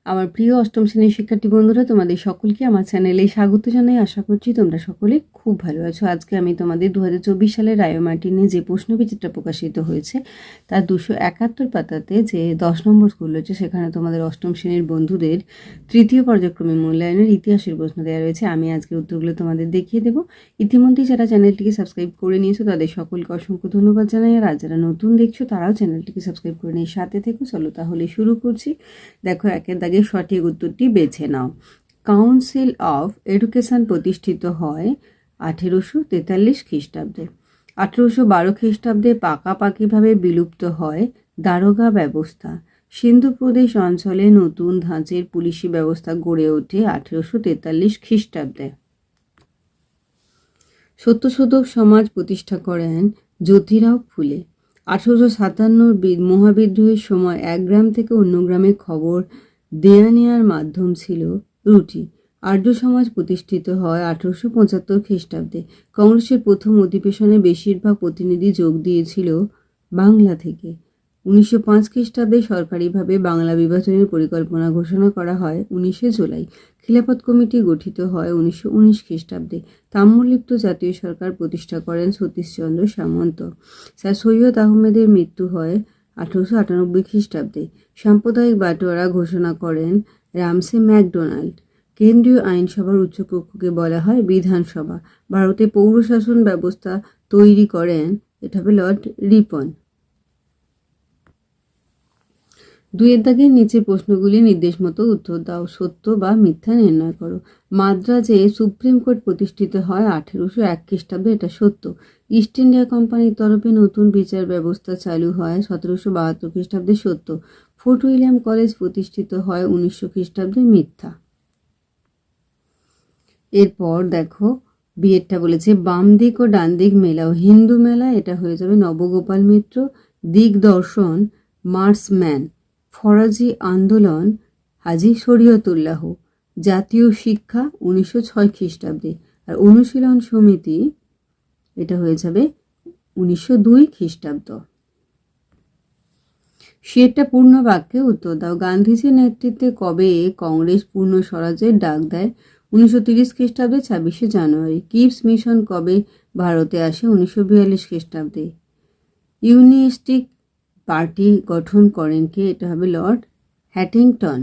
আমার প্রিয় অষ্টম শ্রেণীর শিক্ষার্থী বন্ধুরা, তোমাদের সকলকে আমার চ্যানেলে স্বাগত জানাই। আশা করছি তোমরা সকলে খুব ভালো আছো। আজকে আমি তোমাদের 2024 সালের রায় মার্টিনে যে প্রশ্নবিচিত্রা প্রকাশিত হয়েছে তার 271 পাতাতে যে 10 নম্বর স্কুল রয়েছে, সেখানে তোমাদের অষ্টম শ্রেণীর বন্ধুদের তৃতীয় পর্যায়ক্রমে মূল্যায়নের ইতিহাসের প্রশ্ন দেওয়া রয়েছে। আমি আজকে উত্তরগুলো তোমাদের দেখিয়ে দেবো। ইতিমধ্যেই যারা চ্যানেলটিকে সাবস্ক্রাইব করে নিয়েছো তাদের সকলকে অসংখ্য ধন্যবাদ জানাই। আর যারা নতুন দেখছো তারাও চ্যানেলটিকে সাবস্ক্রাইব করে নিয়ে সাথে থেকো। চলো তাহলে শুরু করছি। দেখো, একের দাগে সঠিক উত্তরটি বেছে নাও। কাউন্সিল অফ এডুকেশন প্রতিষ্ঠিত হয় 1843 খ্রিস্টাব্দে। 1812 খ্রিস্টাব্দে পাকাপাকিভাবে বিলুপ্ত হয় দারোগা ব্যবস্থা। সিন্ধু প্রদেশ অঞ্চলে নতুন ধাঁচের পুলিশি ব্যবস্থা গড়ে ওঠে 1843 খ্রিস্টাব্দে। সত্যশোধক সমাজ প্রতিষ্ঠা করেন জ্যোতিরাও ফুলে। 1857 মহাবিদ্রোহের সময় এক গ্রাম থেকে অন্য গ্রামে খবর দেয়া নেয়ার মাধ্যম ছিল রুটি। আর্য সমাজ প্রতিষ্ঠিত হয় 1875 খ্রিস্টাব্দে। কংগ্রেসের প্রথম অধিবেশনে বেশিরভাগ প্রতিনিধি যোগ দিয়েছিল বাংলা থেকে। 1905 খ্রিস্টাব্দে সরকারিভাবে বাংলা বিভাজনের পরিকল্পনা ঘোষণা করা হয় 19 জুলাই। খিলাফত কমিটি গঠিত হয় 1919 খ্রিস্টাব্দে। তাম্রলিপ্ত জাতীয় সরকার প্রতিষ্ঠা করেন সতীশচন্দ্র সামন্ত। স্যার সৈয়দ আহমেদের মৃত্যু হয় 1898 খ্রিস্টাব্দে। সাম্প্রদায়িক বাটোয়ারা ঘোষণা করেন রামসে ম্যাকডোনাল্ড। কেন্দ্রীয় আইনসভার উচ্চকক্ষকে বলা হয় বিধানসভা। ভারতে পৌরশাসন ব্যবস্থা তৈরি করেন, এটা হবে লর্ড রিপন। দুইয়ের দাগের নিচে প্রশ্নগুলি নির্দেশ মতো উত্তর দাও। সত্য বা মিথ্যা নির্ণয় করো। মাদ্রাজে সুপ্রিম কোর্ট প্রতিষ্ঠিত হয় 1801 খ্রিস্টাব্দে, এটা সত্য। ইস্ট ইন্ডিয়া কোম্পানির তরফে নতুন বিচার ব্যবস্থা চালু হয় 1772 খ্রিস্টাব্দে, সত্য। ফোর্ট উইলিয়াম কলেজ প্রতিষ্ঠিত হয় 1900 খ্রিস্টাব্দে, মিথ্যা। এরপর দেখো, বিয়েরটা বলেছে বাম দিক ও ডান দিক মেলাও। হিন্দু মেলা, এটা হয়ে যাবে নবগোপাল মিত্র। দিগদর্শন মার্সম্যান। ফরাজি আন্দোলন হাজি শরীয়তুল্লাহ। জাতীয় শিক্ষা 1906 খ্রিস্টাব্দে। আর অনুশীলন সমিতি, এটা হয়ে যাবে 1902 খ্রিস্টাব্দ। সেটা পূর্ণ বাক্যে উত্তর দাও। গান্ধীজির নেতৃত্বে কবে কংগ্রেস পূর্ণ স্বরাজের ডাক দেয়? 1930 খ্রিস্টাব্দে 26শে জানুয়ারি। কিপস মিশন কবে ভারতে আসে? 1942 খ্রিস্টাব্দে। ইউনিস্টিক পার্টি গঠন করেন কে? এটা হবে লর্ড হ্যাটিংটন।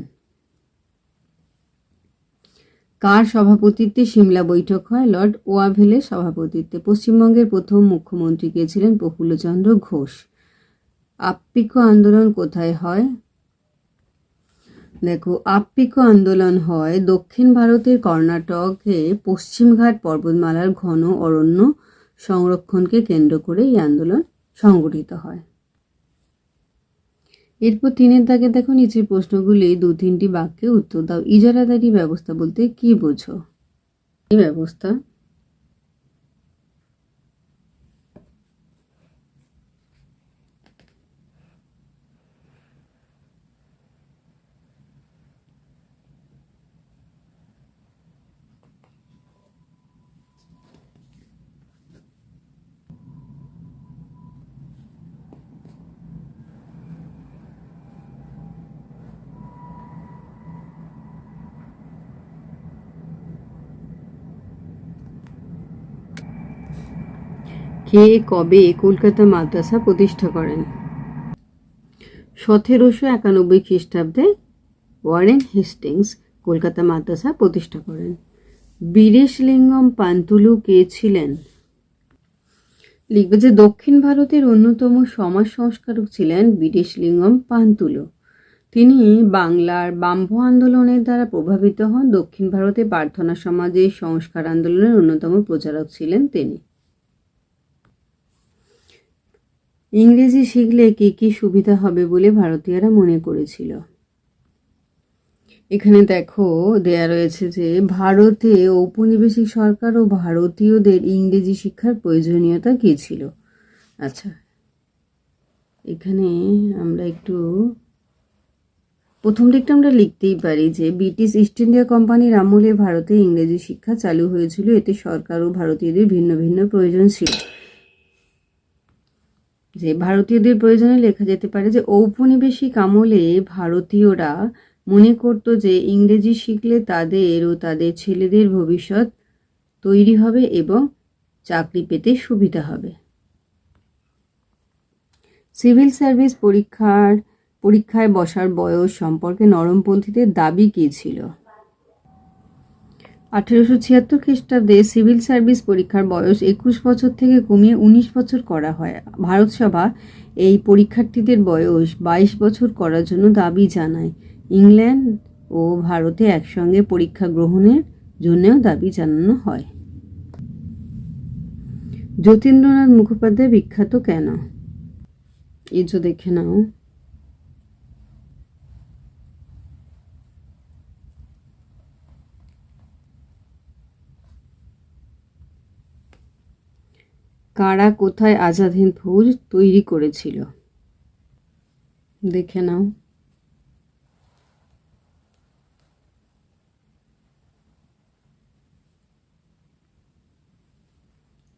কার সভাপতিত্বে সিমলা বৈঠক হয়? লর্ড ওয়াভেলের সভাপতিত্বে। পশ্চিমবঙ্গের প্রথম মুখ্যমন্ত্রী কে ছিলেন? প্রফুল্লচন্দ্র ঘোষ। আপ্পিকো আন্দোলন কোথায় হয়? দেখো, আপ্পিকো আন্দোলন হয় দক্ষিণ ভারতের কর্ণাটকে পশ্চিমঘাট পর্বতমালার ঘন অরণ্য সংরক্ষণকে কেন্দ্র করে এই আন্দোলন সংগঠিত হয়। এরপর 3-এর দাগে দেখো, নিচের প্রশ্নগুলি 2-3টি বাক্যে উত্তর দাও। ইজারাদারি ব্যবস্থা বলতে কি বোঝো? এই ব্যবস্থা কে কবে কলকাতা মাদ্রাসা প্রতিষ্ঠা করেন? 1791 খ্রিস্টাব্দে ওয়ারেন হেস্টিংস কলকাতা মাদ্রাসা প্রতিষ্ঠা করেন। বীরেশলিঙ্গম পান্তুলু কে ছিলেন? লিখবে যে দক্ষিণ ভারতের অন্যতম সমাজ সংস্কারক ছিলেন বীরেশলিঙ্গম পান্তুলু। তিনি বাংলার ব্রাহ্ম আন্দোলনের দ্বারা প্রভাবিত হন। দক্ষিণ ভারতে প্রার্থনা সমাজের সংস্কার আন্দোলনের অন্যতম প্রচারক ছিলেন তিনি। ইংরেজি শিখলে কি কি সুবিধা হবে বলে ভারতীয়রা মনে করেছিল? এখানে দেখো দেয়া রয়েছে যে ভারতে ঔপনিবেশিক সরকার ও ভারতীয়দের ইংরেজি শিক্ষার প্রয়োজনীয়তা কি ছিল। আচ্ছা, এখানে আমরা একটু প্রথম দিকটা আমরা লিখতেই পারি যে ব্রিটিশ ইস্ট ইন্ডিয়া কোম্পানির আমলে ভারতে ইংরেজি শিক্ষা চালু হয়েছিল। এতে সরকার ও ভারতীয়দের ভিন্ন ভিন্ন প্রয়োজন ছিল। যে ভারতীয়দের প্রয়োজনে লেখা যেতে পারে যে ঔপনিবেশিক আমলে ভারতীয়রা মনে করত যে ইংরেজি শিখলে তাদের ও তাদের ছেলেদের ভবিষ্যৎ তৈরি হবে এবং চাকরি পেতে সুবিধা হবে। সিভিল সার্ভিস পরীক্ষায় বসার বয়স সম্পর্কে নরমপন্থীদের দাবি কী ছিল? 1876 খ্রিস্টাব্দে সিভিল সার্ভিস পরীক্ষার বয়স 21 বছর থেকে কমিয়ে 19 বছর করা হয়। ভারতসভা এই পরীক্ষার্থীদের বয়স 22 বছর করার জন্য দাবি জানায়। ইংল্যান্ড ও ভারতে একসঙ্গে পরীক্ষা গ্রহণের জন্যও দাবি জানানো হয়। যতীন্দ্রনাথ মুখোপাধ্যায় বিখ্যাত কেন? এই যে দেখে নাও। কারা কোথায় আজাদ হিন্দ ফৌজ তৈরি করেছিল? দেখে নাও।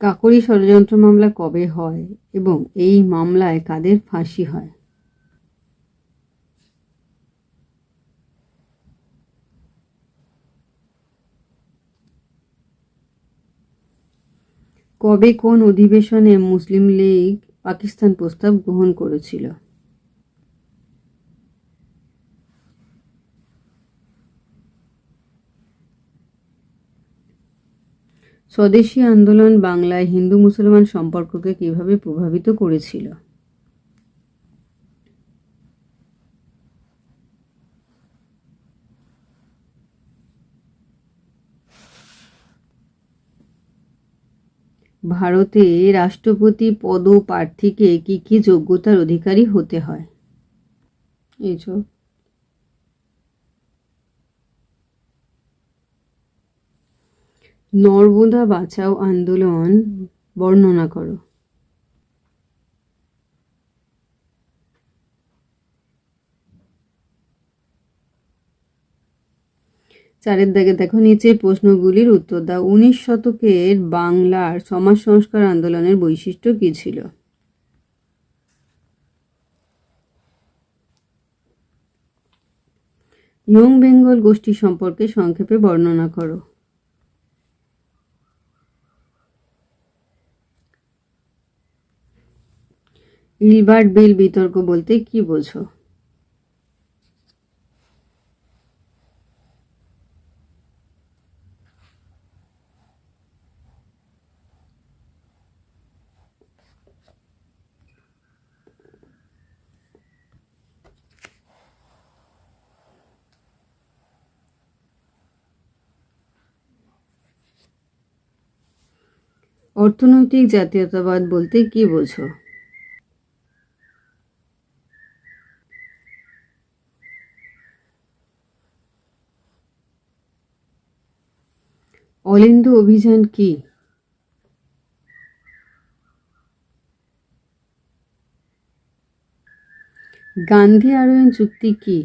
কাকোরি ষড়যন্ত্র মামলা কবে হয় এবং এই মামলায় কাদের ফাঁসি হয়? কবে কোন অধিবেশনে মুসলিম লীগ পাকিস্তান প্রস্তাব গ্রহণ করেছিল? স্বদেশী আন্দোলন বাংলায় হিন্দু মুসলমান সম্পর্ককে কিভাবে প্রভাবিত করেছিল? ভারতে রাষ্ট্রপতি পদপ্রার্থীকে কি কি যোগ্যতার অধিকারী হতে হয়? এই যে নর্মদা বাঁচাও আন্দোলন বর্ণনা করো। চারের দাগে দেখো, নিচের প্রশ্নগুলির উত্তর দাও। 19 শতকের বাংলার সমাজ সংস্কার আন্দোলনের বৈশিষ্ট্য কী ছিল? ইয়ং বেঙ্গল গোষ্ঠী সম্পর্কে সংক্ষেপে বর্ণনা করো। ইলবার্ট বিল বিতর্ক বলতে কি বোঝো? অর্থনৈতিক জাতীয়তাবাদ বলতে কি বোঝো? অলিন্দ অভিযান কি? গান্ধী আরোয়ন চুক্তি কি?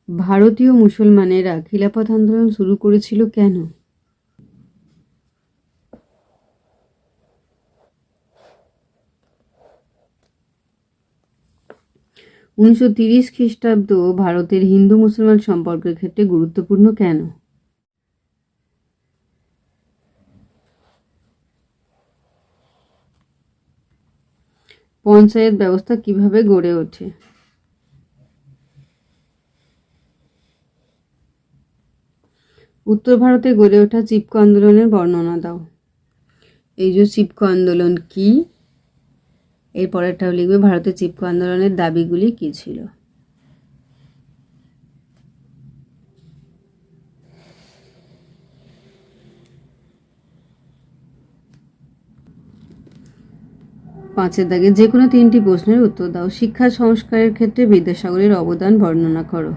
ভারতীয় মুসলমানেরা খিলাফত আন্দোলন শুরু করেছিল কেন? 1930 খ্রিস্টাব্দ ভারতের হিন্দু মুসলমান সম্পর্কের ক্ষেত্রে গুরুত্বপূর্ণ কেন? পঞ্চায়েত ব্যবস্থা কিভাবে গড়ে ওঠে? উত্তর ভারতে গড়ে ওঠা চিপকো আন্দোলনের বর্ণনা দাও। এই যে চিপকো আন্দোলন কি? এর পরেরটাও লিখবে, ভারতের চিপকো আন্দোলনের দাবিগুলি কি ছিল? পাঁচের দাগে যে কোনো তিনটি প্রশ্নের উত্তর দাও। শিক্ষা সংস্কারের ক্ষেত্রে বিদ্যাসাগরের অবদান বর্ণনা করো।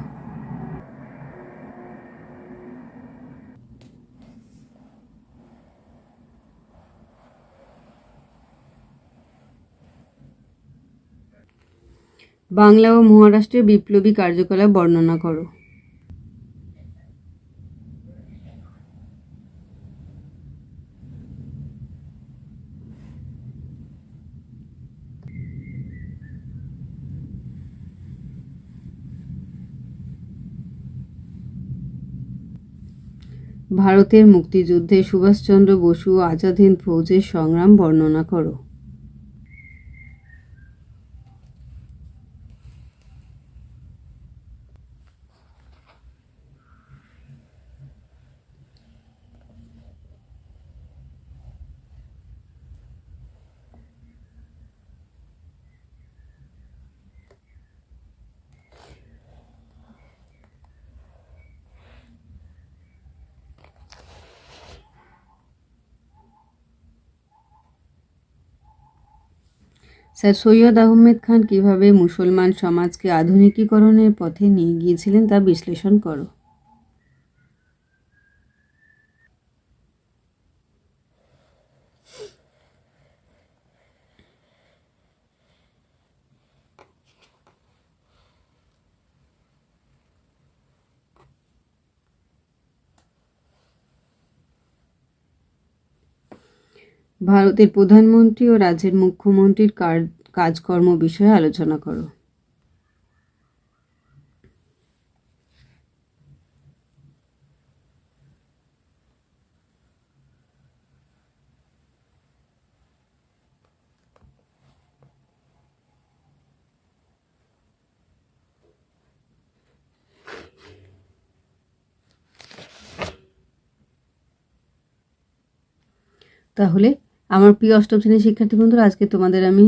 বাংলা ও মহারাষ্ট্রের বিপ্লবী কার্যকলাপ বর্ণনা করো। ভারতের মুক্তিযুদ্ধে সুভাষচন্দ্র বসু ও আজাদ হিন্দ ফৌজের সংগ্রাম বর্ণনা করো। স্যার সৈয়দ আহমেদ খান কিভাবে মুসলমান সমাজকে আধুনিকীকরণের পথে নিয়ে গিয়েছিলেন তা বিশ্লেষণ করো। ভারতের প্রধানমন্ত্রী ও রাজ্যের মুখ্যমন্ত্রীর কাজকর্ম বিষয়ে আলোচনা করো। তাহলে আমার প্রিয় অষ্টম শ্রেণীর শিক্ষার্থী বন্ধুরা, আজকে তোমাদের আমি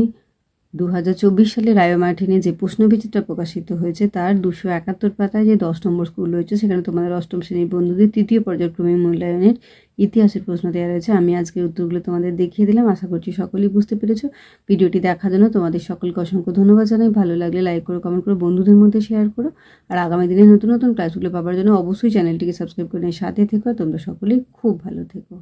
2024 সালে রায় মার্টিনে যে প্রশ্নবিচিত্রা প্রকাশিত হয়েছে তার 271 পাতায় যে 10 নম্বর স্কুল রয়েছে সেখানে তোমাদের অষ্টম শ্রেণীর বন্ধুদের তৃতীয় পর্যায়ক্রমিক মূল্যায়নের ইতিহাসের প্রশ্ন দেওয়া রয়েছে। আমি আজকের উত্তরগুলো তোমাদের দেখিয়ে দিলাম। আশা করছি সকলেই বুঝতে পেরেছো। ভিডিওটি দেখার জন্য তোমাদের সকলকে অসংখ্য ধন্যবাদ জানাই। ভালো লাগলে লাইক করো, কমেন্ট করো, বন্ধুদের মধ্যে শেয়ার করো। আর আগামী দিনে নতুন নতুন ক্লাসগুলো পাওয়ার জন্য অবশ্যই চ্যানেলটিকে সাবস্ক্রাইব করে সাথে থেকো। তোমরা সকলেই খুব ভালো থেকো।